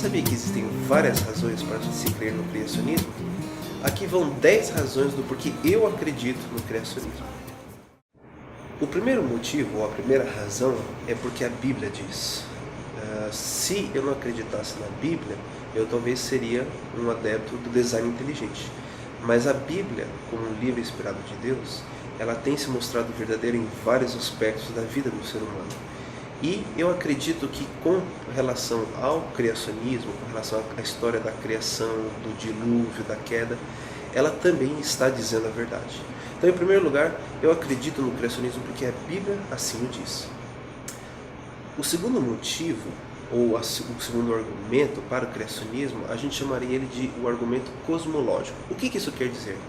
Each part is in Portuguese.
sabia que existem várias razões para se crer no criacionismo? Aqui vão 10 razões do porquê eu acredito no criacionismo. O primeiro motivo, ou a primeira razão, é porque a Bíblia diz. Se eu não acreditasse na Bíblia, eu talvez seria um adepto do design inteligente. Mas a Bíblia, como um livro inspirado de Deus, ela tem se mostrado verdadeira em vários aspectos da vida do ser humano. E eu acredito que com relação ao criacionismo, com relação à história da criação, do dilúvio, da queda, ela também está dizendo a verdade. Então, em primeiro lugar, eu acredito no criacionismo porque a Bíblia assim o diz. O segundo motivo, ou o segundo argumento para o criacionismo, a gente chamaria ele de o argumento cosmológico. O que isso quer dizer?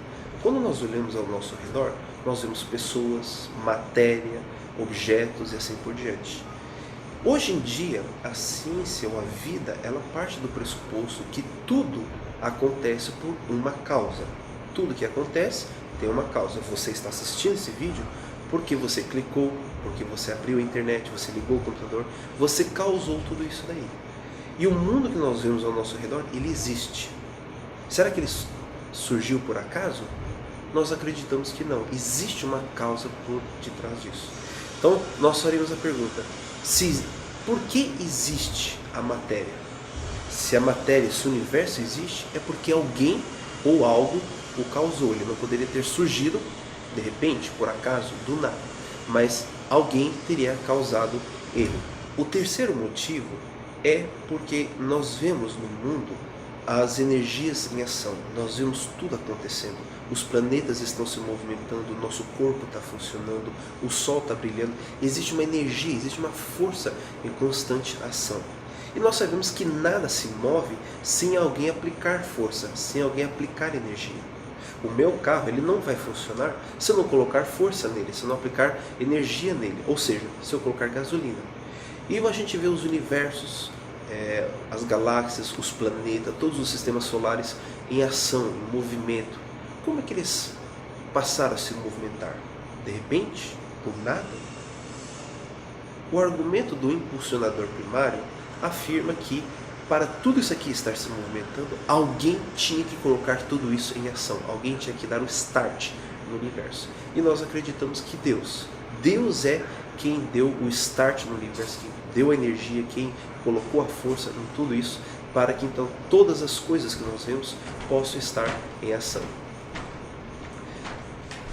Quando nós olhamos ao nosso redor, nós vemos pessoas, matéria, objetos e assim por diante. Hoje em dia, a ciência ou a vida, ela parte do pressuposto que tudo acontece por uma causa. Tudo que acontece tem uma causa. Você está assistindo esse vídeo porque você clicou, porque você abriu a internet, você ligou o computador, você causou tudo isso daí. E o mundo que nós vemos ao nosso redor, ele existe. Será que ele surgiu por acaso? Nós acreditamos que não. Existe uma causa por detrás disso. Então, nós faremos a pergunta: por que existe a matéria? Se a matéria, se o universo existe, é porque alguém ou algo o causou. Ele não poderia ter surgido de repente, por acaso, do nada, mas alguém teria causado ele. O terceiro motivo é porque nós vemos no mundo as energias em ação, nós vemos tudo acontecendo. Os planetas estão se movimentando, o nosso corpo está funcionando, o sol está brilhando. Existe uma energia, existe uma força em constante ação. E nós sabemos que nada se move sem alguém aplicar força, sem alguém aplicar energia. O meu carro ele não vai funcionar se eu não colocar força nele, se eu não aplicar energia nele, ou seja, se eu colocar gasolina. E a gente vê os universos, as galáxias, os planetas, todos os sistemas solares em ação, em movimento. Como é que eles passaram a se movimentar? De repente? Por nada? O argumento do impulsionador primário afirma que para tudo isso aqui estar se movimentando, alguém tinha que colocar tudo isso em ação. Alguém tinha que dar um start no universo. E nós acreditamos que Deus é quem deu o start no universo, quem deu a energia, quem colocou a força em tudo isso, para que então todas as coisas que nós vemos possam estar em ação.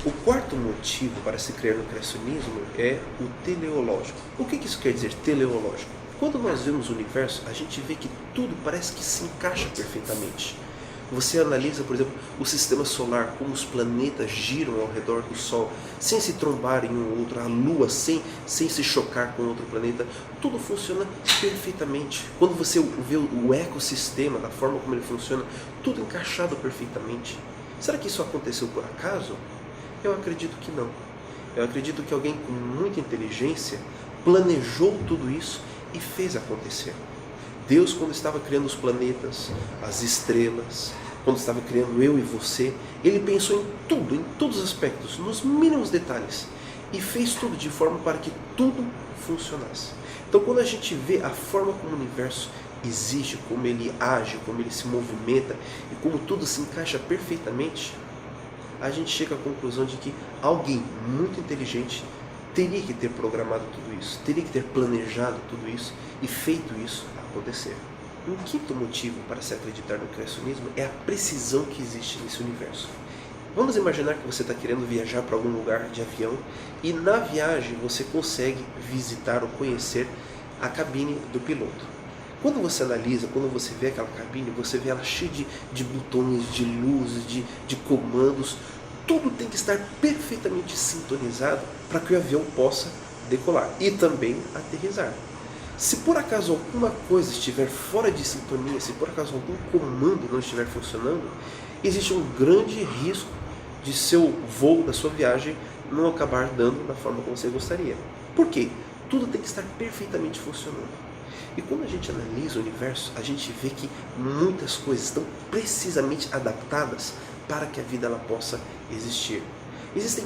O quarto motivo para se crer no criacionismo é o teleológico. O que isso quer dizer, teleológico? Quando nós vemos o universo, a gente vê que tudo parece que se encaixa perfeitamente. Você analisa, por exemplo, o sistema solar, como os planetas giram ao redor do Sol, sem se trombarem um ou outro, a Lua sem se chocar com outro planeta, tudo funciona perfeitamente. Quando você vê o ecossistema, da forma como ele funciona, tudo encaixado perfeitamente. Será que isso aconteceu por acaso? Eu acredito que não. Eu acredito que alguém com muita inteligência planejou tudo isso e fez acontecer. Deus, quando estava criando os planetas, as estrelas, quando estava criando eu e você, Ele pensou em tudo, em todos os aspectos, nos mínimos detalhes, e fez tudo de forma para que tudo funcionasse. Então, quando a gente vê a forma como o universo existe, como ele age, como ele se movimenta e como tudo se encaixa perfeitamente, a gente chega à conclusão de que alguém muito inteligente teria que ter programado tudo isso, teria que ter planejado tudo isso e feito isso acontecer. Um quinto motivo para se acreditar no criacionismo é a precisão que existe nesse universo. Vamos imaginar que você está querendo viajar para algum lugar de avião e na viagem você consegue visitar ou conhecer a cabine do piloto. Quando você analisa, quando você vê aquela cabine, você vê ela cheia de botões, de luzes, de comandos. Tudo tem que estar perfeitamente sintonizado para que o avião possa decolar e também aterrissar. Se por acaso alguma coisa estiver fora de sintonia, se por acaso algum comando não estiver funcionando, existe um grande risco de seu voo, da sua viagem, não acabar dando da forma como você gostaria. Por quê? Tudo tem que estar perfeitamente funcionando. E quando a gente analisa o universo, a gente vê que muitas coisas estão precisamente adaptadas para que a vida ela possa existir. Existem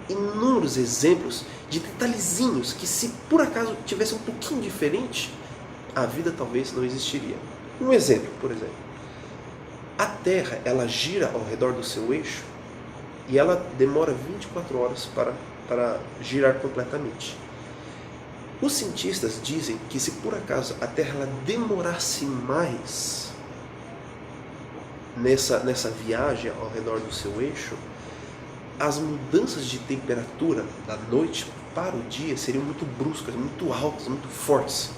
inúmeros exemplos de detalhezinhos que, se por acaso tivesse um pouquinho diferente, a vida talvez não existiria. Um exemplo, por exemplo. A Terra, ela gira ao redor do seu eixo e ela demora 24 horas para girar completamente. Os cientistas dizem que se por acaso a Terra ela demorasse mais nessa viagem ao redor do seu eixo, as mudanças de temperatura da noite para o dia seriam muito bruscas, muito altas, muito fortes.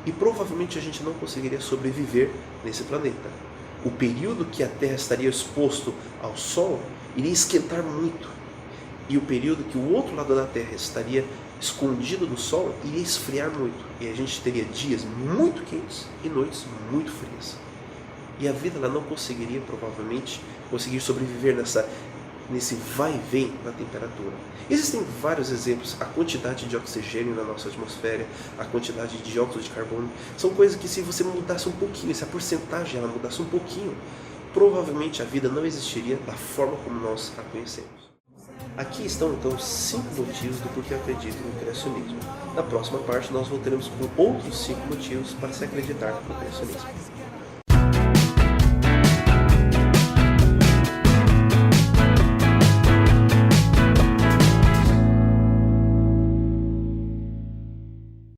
E provavelmente a gente não conseguiria sobreviver nesse planeta. O período que a Terra estaria exposto ao Sol iria esquentar muito. E o período que o outro lado da Terra estaria escondido do Sol iria esfriar muito. E a gente teria dias muito quentes e noites muito frias. E a vida ela não conseguiria provavelmente conseguir sobreviver nesse vai e vem na temperatura. Existem vários exemplos. A quantidade de oxigênio na nossa atmosfera, a quantidade de dióxido de carbono, são coisas que se você mudasse um pouquinho, se a porcentagem ela mudasse um pouquinho, provavelmente a vida não existiria da forma como nós a conhecemos. Aqui estão então 5 motivos do porquê eu acredito no criacionismo. Na próxima parte nós voltaremos com outros 5 motivos para se acreditar no criacionismo.